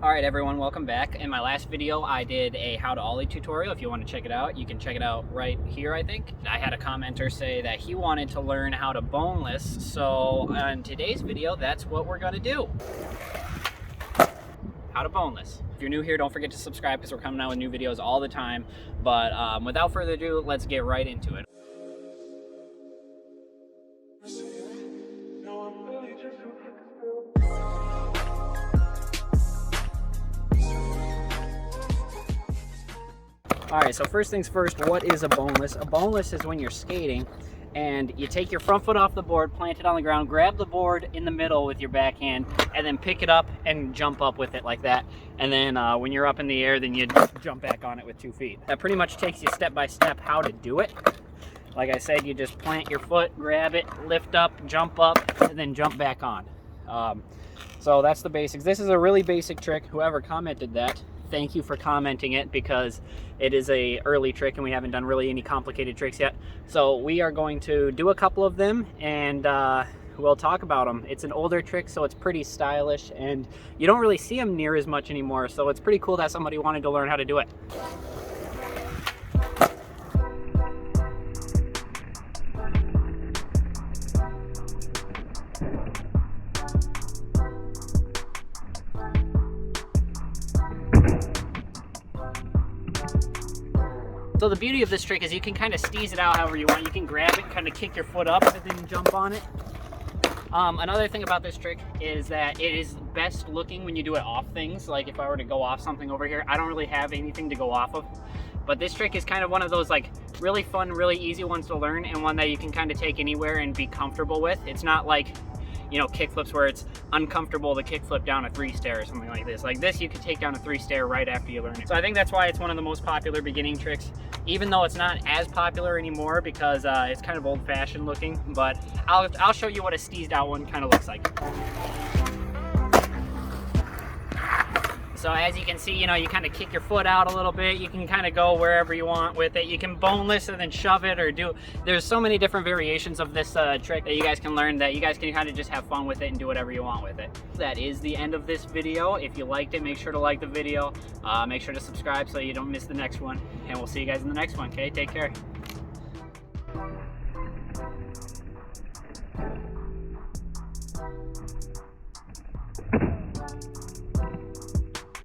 Alright everyone, welcome back. In my last video I did a how to ollie tutorial. If you want to check it out, you can check it out right here, I think. I had a commenter say that he wanted to learn how to boneless, so on today's video that's what we're going to do. How to boneless. If you're new here, don't forget to subscribe because we're coming out with new videos all the time. But without further ado, let's get right into it. Alright, so first things first, what is a boneless? A boneless is when you're skating and you take your front foot off the board, plant it on the ground, grab the board in the middle with your backhand, and then pick it up and jump up with it like that. And then when you're up in the air, then you jump back on it with 2 feet. That pretty much takes you step by step how to do it. Like I said, you just plant your foot, grab it, lift up, and then jump back on. So that's the basics. This is a really basic trick. Whoever commented that, thank you for commenting it, because it is a early trick and we haven't done really any complicated tricks yet. So we are going to do a couple of them and we'll talk about them. It's an older trick, so it's pretty stylish and you don't really see them near as much anymore. So it's pretty cool that somebody wanted to learn how to do it. So the beauty of this trick is you can kind of steeze it out however you want. You can grab it, kind of kick your foot up, and then jump on it. Another thing about this trick is that it is best looking when you do it off things. Like if I were to go off something over here, I don't really have anything to go off of. But this trick is kind of one of those like really fun, really easy ones to learn, and one that you can kind of take anywhere and be comfortable with. It's not like, you know, kickflips where it's uncomfortable to kickflip down a 3-stair or something like this. Like this, you could take down a 3-stair right after you learn it. So I think that's why it's one of the most popular beginning tricks, even though it's not as popular anymore because it's kind of old-fashioned looking. But I'll show you what a steezed out one kind of looks like. So as you can see, you know, you kind of kick your foot out a little bit. You can kind of go wherever you want with it. You can boneless and then shove it or do. There's so many different variations of this trick that you guys can learn, that you guys can kind of just have fun with it and do whatever you want with it. That is the end of this video. If you liked it, make sure to like the video. Make sure to subscribe so you don't miss the next one. And we'll see you guys in the next one, okay? Take care.